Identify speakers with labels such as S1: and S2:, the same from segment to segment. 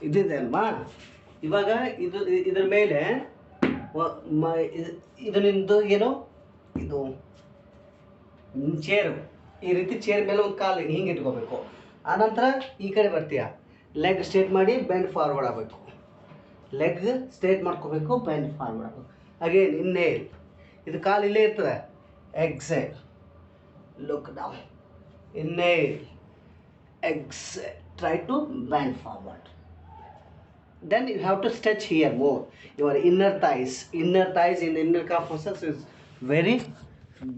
S1: ಇದಿದೆ ಅಲ್ವಾ, ಇವಾಗ ಇದ್ರ ಮೇಲೆ ಇದು ನಿಂದು ಏನು ಇದು ಚೇರು, ಈ ರೀತಿ ಚೇರ್ ಮೇಲೆ ಒಂದು ಕಾಲು ಹಿಂಗೆ ಇಟ್ಕೋಬೇಕು. ಆನಂತರ ಈ ಕಡೆ ಬರ್ತೀಯ, ಲೆಗ್ ಸ್ಟ್ರೇಟ್ ಮಾಡಿ ಬೆಂಡ್ ಫಾರ್ವರ್ಡ್ ಆಗಬೇಕು, ಲೆಗ್ ಸ್ಟ್ರೇಟ್ ಮಾಡ್ಕೋಬೇಕು, ಬೆಂಡ್ ಫಾರ್ವರ್ಡ್ ಆಗಬೇಕು. ಅಗೇನ್ ಇನ್ನೇಲ್, ಇದು ಕಾಲು ಇಲ್ಲೇ ಇರ್ತದೆ. Exhale, look down, inhale, exhale, try to bend forward. Then you have to stretch here more. Your inner thighs in the inner calf muscles is very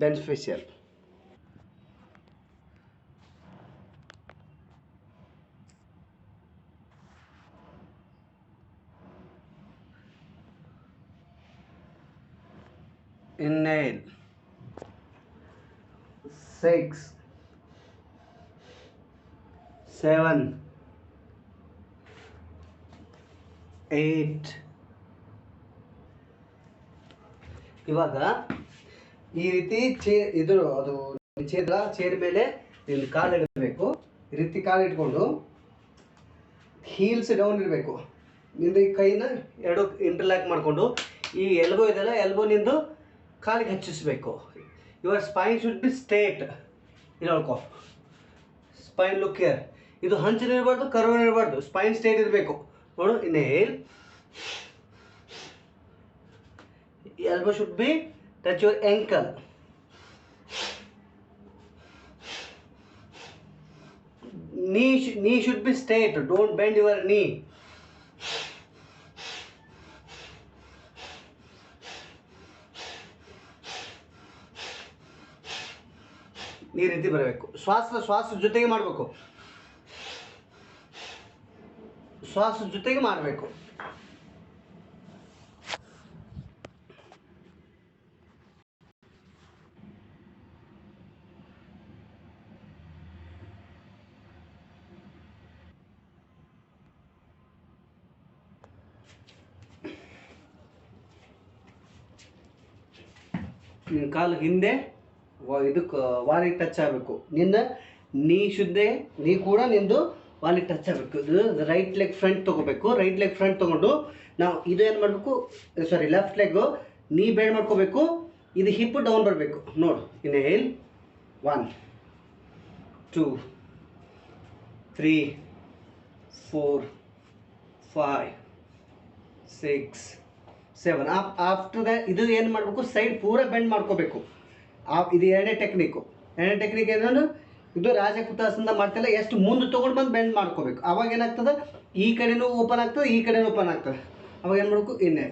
S1: beneficial. Inhale, 6, 7, 8. ಇವಾಗ ಈ ರೀತಿ ಇದು ಅದು ಚೇರ್ ಮೇಲೆ ನಿನ್ನ ಕಾಲು ಇಡಬೇಕು. ಈ ರೀತಿ ಕಾಲು ಇಟ್ಕೊಂಡು ಹೀಲ್ಸ್ ಡೌನ್ ಇರಬೇಕು. ನಿಂದು ಈ ಕೈನ ಎರಡು ಇಂಟರ್ಲಾಕ್ ಮಾಡಿಕೊಂಡು ಈ ಎಲ್ಬೋ ಇದೆಲ್ಲ ಎಲ್ಬೋ ನಿಂದು ಕಾಲಿಗೆ ಹಚ್ಚಿಸ್ಬೇಕು. Your spine should be straight. ಇಲ್ಲಿ ನೋಡ್ಕೋ, ಸ್ಪೈನ್ ಲುಕ್ ಕೇರ್. ಇದು ಹಂಚಿನ ಇರಬಾರ್ದು, ಕರ್ವ್ ಇರಬಾರ್ದು, ಸ್ಪೈನ್ ಸ್ಟ್ರೇಟ್ ಇರಬೇಕು. ನೋಡು, ಇನ್ನೇಲ್, elbow should be touch your ankle. Knee should be straight. Don't bend your knee. ಈ ರೀತಿ ಬರಬೇಕು. ಶ್ವಾಸ ಜೊತೆಗೆ ಮಾಡಬೇಕು, ಶ್ವಾಸ ಜೊತೆಗೆ ಮಾಡಬೇಕು. ನಿನ್ನ ಕಾಲು ಹಿಂದೆ ಇದಕ್ಕೆ ವಾಲಿಗೆ ಟಚ್ ಆಗಬೇಕು. ನಿನ್ನ ನೀ ಕೂಡ ನಿಂದು ವಾಲಿಗೆ ಟಚ್ ಆಗಬೇಕು. ಇದು ರೈಟ್ ಲೆಗ್ ಫ್ರಂಟ್ ತೊಗೋಬೇಕು. ರೈಟ್ ಲೆಗ್ ಫ್ರಂಟ್ ತೊಗೊಂಡು ನಾವು ಇದು ಏನು ಮಾಡಬೇಕು, ಲೆಫ್ಟ್ ಲೆಗ್ಗು ನೀ ಬೆಂಡ್ ಮಾಡ್ಕೋಬೇಕು. ಇದು ಹಿಪ್ ಡೌನ್ ಬರಬೇಕು. ನೋಡು, ಇನ್ನೇಲ್, 1, 2, 3, 4, 5, 6, 7. ಆಫ್ಟರ್ ದ ಇದು ಏನು ಮಾಡಬೇಕು, ಸೈಡ್ ಪೂರ ಬೆಂಡ್ ಮಾಡ್ಕೋಬೇಕು. ಇದು ಎರಡನೇ ಟೆಕ್ನಿಕ್ ಏನಂದ್ರೆ ಇದು ರಾಜಕುತಾಸನ ಮಾಡ್ತಿಲ್ಲ, ಎಷ್ಟು ಮುಂದೆ ತೊಗೊಂಡು ಬಂದು ಬೆಂಡ್ ಮಾಡ್ಕೋಬೇಕು. ಅವಾಗ ಏನಾಗ್ತದೆ, ಈ ಕಡೆನೂ ಓಪನ್ ಆಗ್ತದೆ, ಈ ಕಡೆನೂ ಓಪನ್ ಆಗ್ತದೆ. ಅವಾಗ ಏನು ಮಾಡಬೇಕು, ಇನ್ನೇ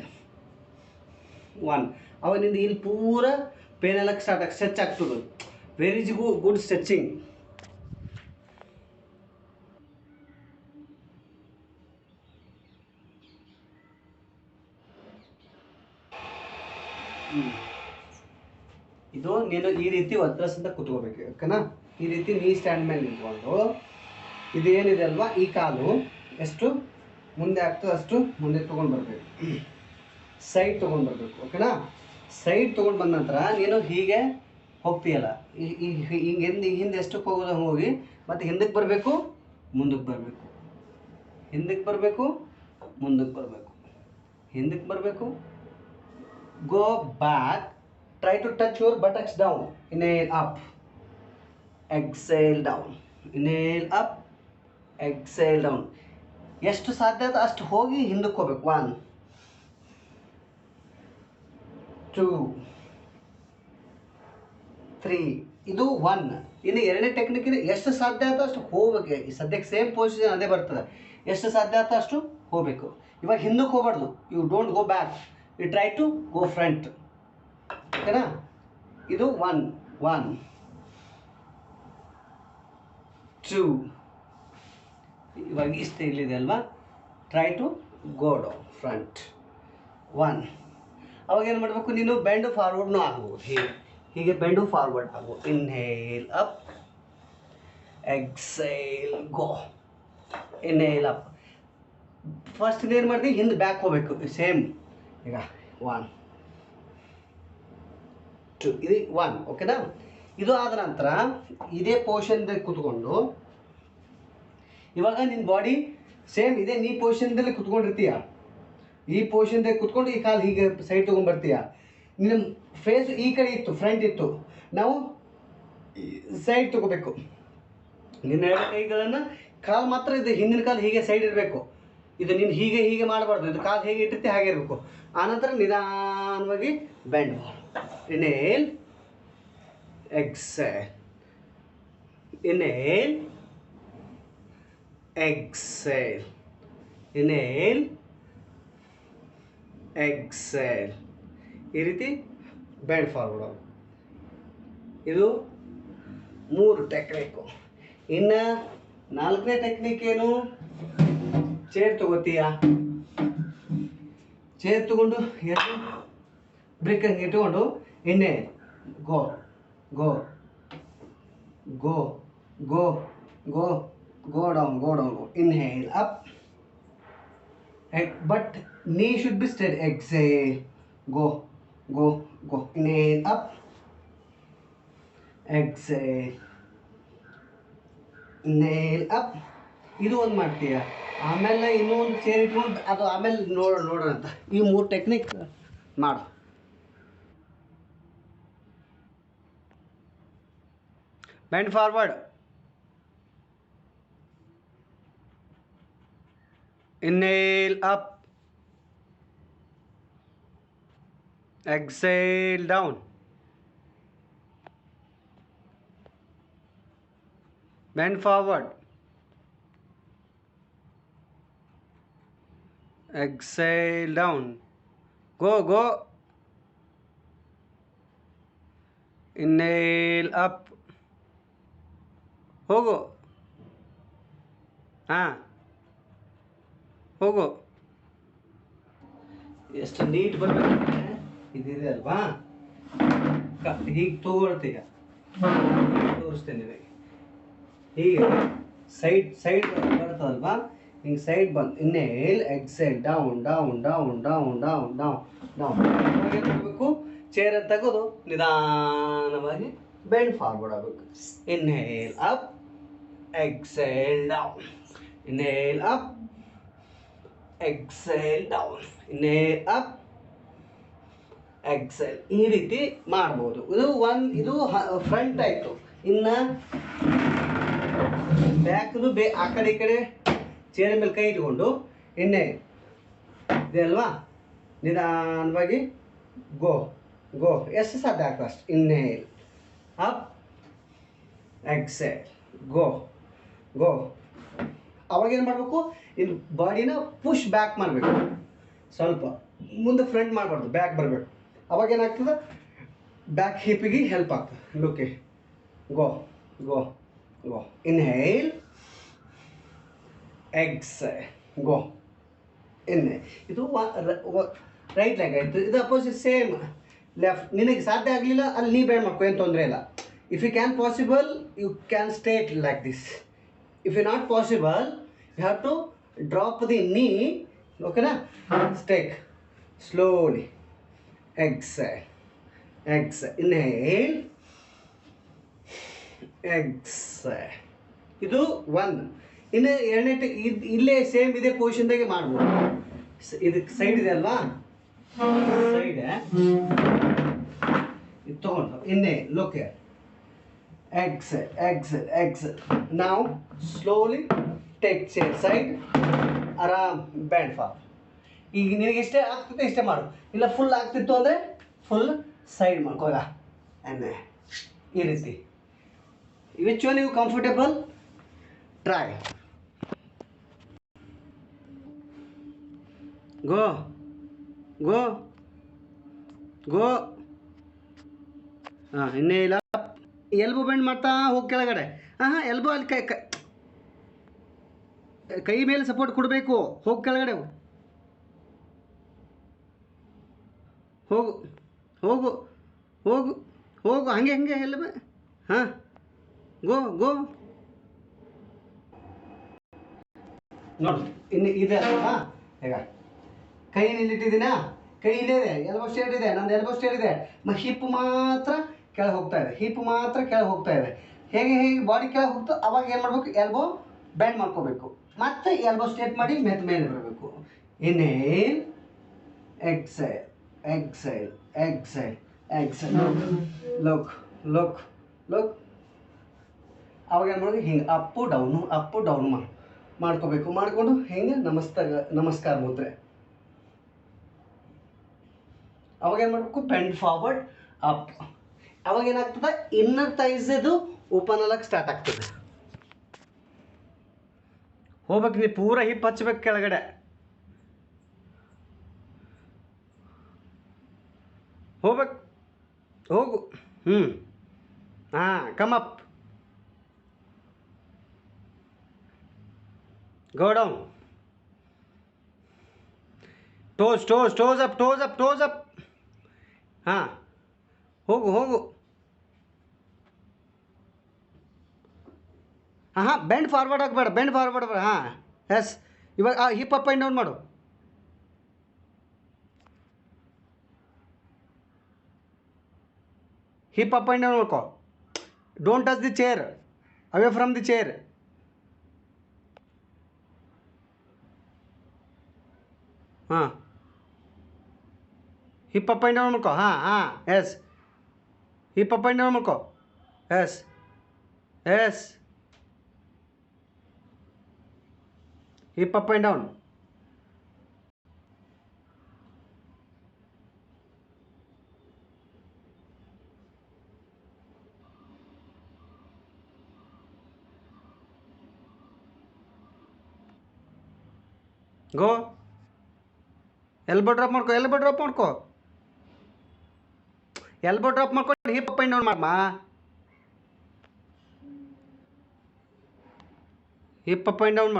S1: 1. ಅವಾಗ ನಿಂದು ಇಲ್ಲಿ ಪೂರ ಪೇನ್ ಎಲ್ಲ ಸ್ಟ್ರೆಚ್ ಆಗ್ತದೆ. Very good stretching. ಇದು ನೀನು ಈ ರೀತಿ ಒತ್ತರಿಸಿಂದ ಕೂತ್ಕೋಬೇಕು, ಓಕೆನಾ. ಈ ರೀತಿ ನೀ ಸ್ಟ್ಯಾಂಡ್ ಮೇಲೆ ನಿಂತ್ಕೊಂಡು ಇದು ಏನಿದೆ ಅಲ್ವಾ, ಈ ಕಾಲು ಎಷ್ಟು ಮುಂದೆ ಆಗ್ತದೆ ಅಷ್ಟು ಮುಂದೆ ತೊಗೊಂಡು ಬರಬೇಕು, ಸೈಡ್ ತೊಗೊಂಡು ಬರಬೇಕು, ಓಕೆನಾ. ಸೈಡ್ ತೊಗೊಂಡು ಬಂದ ನಂತರ ನೀನು ಹೀಗೆ ಹೋಗ್ತೀಯಲ್ಲ, ಹಿಂದೆ ಎಷ್ಟಕ್ಕೆ ಹೋಗೋದು ಹೋಗಿ ಮತ್ತು ಹಿಂದಕ್ಕೆ ಬರಬೇಕು, ಮುಂದಕ್ಕೆ ಬರಬೇಕು, ಹಿಂದಕ್ಕೆ ಬರಬೇಕು, ಮುಂದಕ್ಕೆ ಬರಬೇಕು, ಹಿಂದಕ್ಕೆ ಬರಬೇಕು. Go back. Try to touch your buttocks down. Inhale up. Exhale down. Inhale up. Exhale down. ಎಷ್ಟು ಸಾಧ್ಯ ಆಯ್ತು ಅಷ್ಟು ಹೋಗಿ ಹಿಂದಕ್ಕೆ ಹೋಗ್ಬೇಕು. 1, 2, 3. ಇದು 1. ಇನ್ನು ಎರಡನೇ ಟೆಕ್ನಿಕ್ ಇದೆ, ಎಷ್ಟು ಸಾಧ್ಯ ಆಯ್ತು ಅಷ್ಟು ಹೋಗ್ಬೇಕು. ಈ ಸದ್ಯಕ್ಕೆ ಸೇಮ್ ಪೊಸಿಷನ್ ಅದೇ ಬರ್ತದೆ. ಎಷ್ಟು ಸಾಧ್ಯ ಆಯ್ತು ಅಷ್ಟು ಹೋಗಬೇಕು. ಇವಾಗ ಹಿಂದಕ್ಕೆ ಹೋಗ್ಬಾರ್ದು. You don't go back, you try to go front, ಓಕೆನಾ. ಇದು 1, 2. ಇವಾಗ ಇಷ್ಟು ಇಲ್ಲಿದೆ ಅಲ್ವಾ, try to go down front 1. ಅವಾಗ ಏನು ಮಾಡಬೇಕು, ನೀನು ಬೆಂಡು ಫಾರ್ವರ್ಡ್ನೂ ಆಗ್ಬೋದು. ಹೀಗೆ ಬೆಂಡು ಫಾರ್ವರ್ಡ್ ಆಗ್ಬೋದು. Inhale up, exhale go, inhale up. First ಏನು ಮಾಡ್ತೀವಿ, ಹಿಂದೆ ಬ್ಯಾಕ್ ಹೋಗ್ಬೇಕು. ಸೇಮ್ ಈಗ 1, 2. ಇದು 1, ಓಕೆನಾ. ಇದು ಆದ ನಂತರ ಇದೇ ಪೊಸಿಷನ್ದಾಗ ಕೂತ್ಕೊಂಡು ಇವಾಗ ನಿನ್ನ ಬಾಡಿ ಸೇಮ್ ಇದೇ ನೀ ಪೊಸಿಷನ್ದಲ್ಲಿ ಕುತ್ಕೊಂಡಿರ್ತೀಯ, ಈ ಪೊಸಿಷನ್ದಲ್ಲಿ ಕುತ್ಕೊಂಡು ಈ ಕಾಲು ಹೀಗೆ ಸೈಡ್ ತೊಗೊಂಡ್ಬರ್ತೀಯ. ನಿನ್ನ ಫೇಸ್ ಈ ಕಡೆ ಇತ್ತು, ಫ್ರಂಟ್ ಇತ್ತು, ನಾವು ಸೈಡ್ ತೊಗೋಬೇಕು. ನಿನ್ನ ಎರಡು ಕೈಗಳನ್ನು, ಕಾಲು ಮಾತ್ರ ಇದು ಹಿಂದಿನ ಕಾಲು ಹೀಗೆ ಸೈಡ್ ಇರಬೇಕು. ಇದು ನೀನು ಹೀಗೆ ಹೀಗೆ ಮಾಡಬಾರ್ದು, ಇದು ಕಾಲು ಹೇಗೆ ಇಟ್ಟಿರ್ತೀವಿ ಹಾಗೆ ಇರಬೇಕು. ಆನಂತರ ನಿಧಾನವಾಗಿ ಬೆಂಡ್ ಮಾಡು. Inhale, exhale, inhale, exhale, inhale, exhale. ಈ ರೀತಿ ಬೆಂಡ್ ಫಾರ್ವರ್ಡ್ ಆಗು. ಇದು 3 ಟೆಕ್ನಿಕ್ಕು. ಇನ್ನು 4ನೇ ಟೆಕ್ನಿಕ್ ಏನು? ಚೇರ್ ತಗೋತೀಯ, ಚೇರ್ ತಗೊಂಡು ಎರಡು ಬ್ರೇಕ್ ಹಂಗೆ ಇಟ್ಕೊಂಡು ಎಣ್ಣೆ go go go go go go down go down go. Inhale up, but knee should be straight. Exhale, go go go. Inhale up, exhale, inhale up. ಇದು ಒಂದು ಮಾಡ್ತೀಯ. ಆಮೇಲೆ ಇನ್ನೊಂದು ಚೇರ್ ಇಟ್ಕೊಂಡು ಅದು ಆಮೇಲೆ ನೋಡೋಣ ಅಂತ. ಈ 3 ಟೆಕ್ನಿಕ್ ಮಾಡು. Bend forward, inhale up, exhale down, bend forward, exhale down, go go, inhale up, ಹೋಗು, ಹಾಂ ಹೋಗು. ಎಷ್ಟು ನೀಟ್ ಬರಬೇಕು. ಇದಿದೆ ಅಲ್ವಾ, ಹೀಗೆ ತಗೊಳ್ತೀಯ, ತೋರಿಸ್ತೇನೆ ನಿಮಗೆ. ಹೀಗೆ ಸೈಡ್ ಸೈಡ್ ಬರ್ತದಲ್ವಾ, ಹಿಂಗೆ ಸೈಡ್ ಬಂದು inhale exhale down down down down down down down. ಏನು ಮಾಡಬೇಕು? ಚೇರ್ ತೆಗೆದು ನಿಧಾನವಾಗಿ ಬೆಂಡ್ ಫಾರ್ವರ್ಡ್ ಆಗಬೇಕು. Inhale up, exhale down, inhale up, exhale down, inhale up, exhale. ಈ ರೀತಿ ಮಾಡ್ಬೋದು. ಇದು ಫ್ರಂಟ್ ಆಯಿತು. ಇನ್ನು ಬ್ಯಾಕ್ದು ಆ ಕಡೆ ಈ ಕಡೆ ಚೇರ್ ಮೇಲೆ ಕೈ ಇಟ್ಕೊಂಡು ಎಣ್ಣೆ ಇದೆ ಅಲ್ವಾ, ನಿಧಾನವಾಗಿ ಗೋ ಗೋ. ಎಷ್ಟು ಸಾಧ್ಯ ಆಗ್ತದೆ ಅಷ್ಟು. ಇನ್ಹೇಲ್ ಅಪ್, ಎಕ್ಸೇಲ್, ಗೋ ಗೋ. ಅವಾಗೇನು ಮಾಡಬೇಕು? ಇನ್ನು ಬಾಡಿನ ಪುಷ್ ಬ್ಯಾಕ್ ಮಾಡಬೇಕು. ಸ್ವಲ್ಪ ಮುಂದೆ ಫ್ರಂಟ್ ಮಾಡಬಾರ್ದು, ಬ್ಯಾಕ್ ಬರಬೇಕು. ಅವಾಗೇನಾಗ್ತದೆ? ಬ್ಯಾಕ್ ಹಿಪ್ಪಿಗೆ ಹೆಲ್ಪ್ ಆಗ್ತದೆ. ಲುಕ್ಕೆ ಗೋ go go. Inhale, exhale, go. Inhale. ಇದು ರೈಟ್ ಲೆಗ್ ಆಯಿತು. ಇದು ಅಪೋಸಿಟ್ ಸೇಮ್ ಲೆಫ್ಟ್. ನಿನಗೆ ಸಾಧ್ಯ ಆಗಲಿಲ್ಲ ಅಲ್ಲಿ ನೀ ಬೇಡ ಮಾಡ್ಕೊ, ಏನು ತೊಂದರೆ ಇಲ್ಲ. If you can possible you can state like this. If you're not possible, you have to drop the knee. Okay na? Take slowly. Exhale, exhale, inhale, exhale. ಇದು 1. ಇನ್ನು ಎರಡನೇ ಇಲ್ಲೇ ಸೇಮ್ ಇದೇ ಪೊಸಿಷನ್ದಾಗೆ ಮಾಡ್ಬೋದು. ಇದಕ್ಕೆ ಸೈಡ್ ಇದೆ ಅಲ್ವಾ, ಸೈಡ್ ಇದು ತಗೊಂಡು ಇನ್ನೇ ಲೋಕೆ. Exhale, exhale, exhale. Now slowly take chair side. ಆರಾಮ್ ಬ್ಯಾಂಡ್ ಫಾರ್ಮ್. ಈಗ ನಿನಗೆ ಇಷ್ಟೇ ಆಗ್ತಿತ್ತು ಇಷ್ಟೇ ಮಾಡು, ಇಲ್ಲ ಫುಲ್ ಆಗ್ತಿತ್ತು ಅಂದರೆ ಫುಲ್ ಸೈಡ್ ಮಾಡ್ಕೋಗ. ಎಣ್ಣೆ ಈ ರೀತಿ. Which one you comfortable, try. Go go go. ಹಾಂ, ಇನ್ನೇ ಇಲ್ಲ. ಎಲ್ಬೋ ಬೆಂಡ್ ಮಾಡ್ತಾ ಹೋಗಿ ಕೆಳಗಡೆ. ಹಾಂ ಎಲ್ಬೋ ಅಲ್ಲಿ ಕೈ ಮೇಲೆ ಸಪೋರ್ಟ್ ಕೊಡಬೇಕು. ಹೋಗಿ ಕೆಳಗಡೆ ಹೋಗು ಹೋಗು ಹೋಗು ಹೋಗು. ಹಾಗೆ ಎಲ್ಬ. ಹಾಂ, ಗೋ ಗೋ. ನೋಡಿ ಇನ್ನು ಇದೆ ಅಲ್ವಾ, ಈಗ ಕೈ ನಿಲ್ಲಿಟ್ಟಿದ್ದೀನಾ, ಕೈ ಇಲ್ಲೇ ಇದೆ, ಎಲ್ಬೋ ಸ್ಟೇಟ್ ಇದೆ, ನಂದು ಎಲ್ಬೋ ಸ್ಟೇಟ್ ಇದೆ. ಹಿಪ್ ಮಾತ್ರ ಕೆಳಗೆ ಹೋಗ್ತಾ ಇದೆ, ಹಿಪ್ ಮಾತ್ರ ಕೆಳಗೆ ಹೋಗ್ತಾ ಇದೆ. ಹೇಗೆ ಬಾಡಿ ಕೆಳಗೆ ಹೋಗ್ತೋ ಅವಾಗ ಏನು ಮಾಡಬೇಕು? ಎಲ್ಬೋ ಬ್ಯಾಂಡ್ ಮಾಡ್ಕೋಬೇಕು. ಮತ್ತೆ ಎಲ್ಬೋ ಸ್ಟ್ರೇಟ್ ಮಾಡಿ ಮೇಲೆ ಬರಬೇಕು. Inhale, exile, exile, exile, exile. Look look look. ಅವಾಗ ಏನು ಮಾಡೋದು, ಹಿಂಗೆ ಅಪ್ಪು ಡೌನು ಮಾಡ್ಕೋಬೇಕು. ಮಾಡಿಕೊಂಡು ಹಿಂಗೆ ನಮಸ್ಕಾರ ಮುದ್ರೆ. ಅವಾಗ ಏನು ಮಾಡಬೇಕು, ಬೆಂಡ್ ಫಾರ್ವರ್ಡ್ ಅಪ್. ಅವಾಗ ಏನಾಗ್ತದೆ, ಇನ್ನರ್ ಥೈಸ್ ಇದು ಓಪನ್ ಆಗಕ್ಕೆ ಸ್ಟಾರ್ಟ್ ಆಗ್ತದೆ. ಹೋಗ್ಬೇಕು, ನೀವು ಪೂರ ಹಿಪ್ ಹಚ್ಬೇಕು ಕೆಳಗಡೆ. ಹೋಗ್ಬೇಕು, ಹೋಗು. ಹಾಂ, come up, go down. Toes up. ಹಾಂ, ಹೋಗು. ಹಾಂ, ಬೆಂಡ್ ಫಾರ್ವರ್ಡ್ ಆಗಬೇಡ. ಹಾಂ, ಎಸ್. ಇವಾಗ ಹಿಪ್ ಅಪ್ ಆ್ಯಂಡ್ ಡೌನ್ ಮಾಡು. ಹಿಪ್ ಅಪ್ ಆ್ಯಂಡ್ ಡೌನ್ ಮಾಡ್ಕೋ. Don't touch the chair, away from the chair. ಹಾಂ, ಹಿಪ್ ಅಪ್ ಆ್ಯಂಡ್ ಡೌನ್ ಮಾಡ್ಕೋ. ಹಾಂ, yes. Hip up and down ಮಾಡ್ಕೋ. Yes. Hip up and down. Go. Elbow drop ಮಾಡ್ಕೊ. Elbow drop ಮಾಡ್ಕೊಂಡು hip up and down ಮಾಡಮ್ಮ. Hip up and down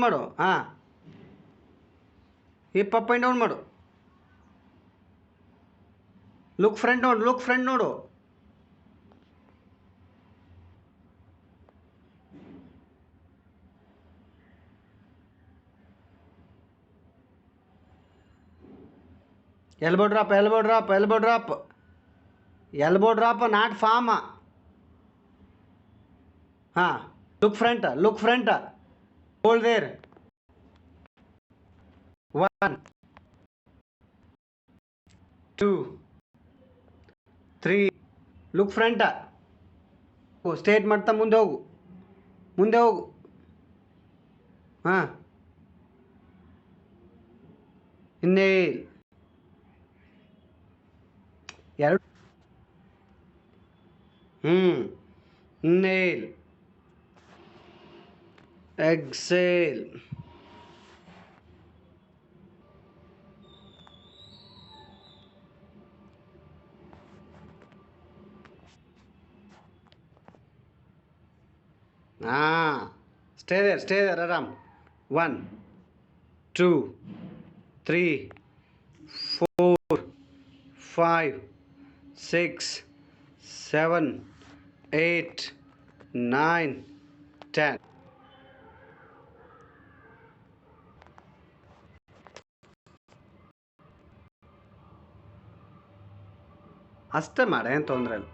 S1: ಮಾಡು. ಹಾಂ, hip up and down ಮಾಡು. Look front ನೋಡು. Elbow drop, not form. ಹಾಂ, look front. Hold there. 1 2 3. Look front. Straight ಮಾಡ್ತಾ ಮುಂದೆ ಹೋಗು. ಹಾಂ, ಇನ್ನೇಲ್ 2. Inhale, exhale. ಹಾಂ, ಸ್ಟೇ ದೇರ್ ಆರಾಮ್. 1 2 3 4 5 6 7 8 9 10. ಅಷ್ಟೇ ಮಾಡ, ಏನು ತೊಂದರೆ ಇಲ್ಲ.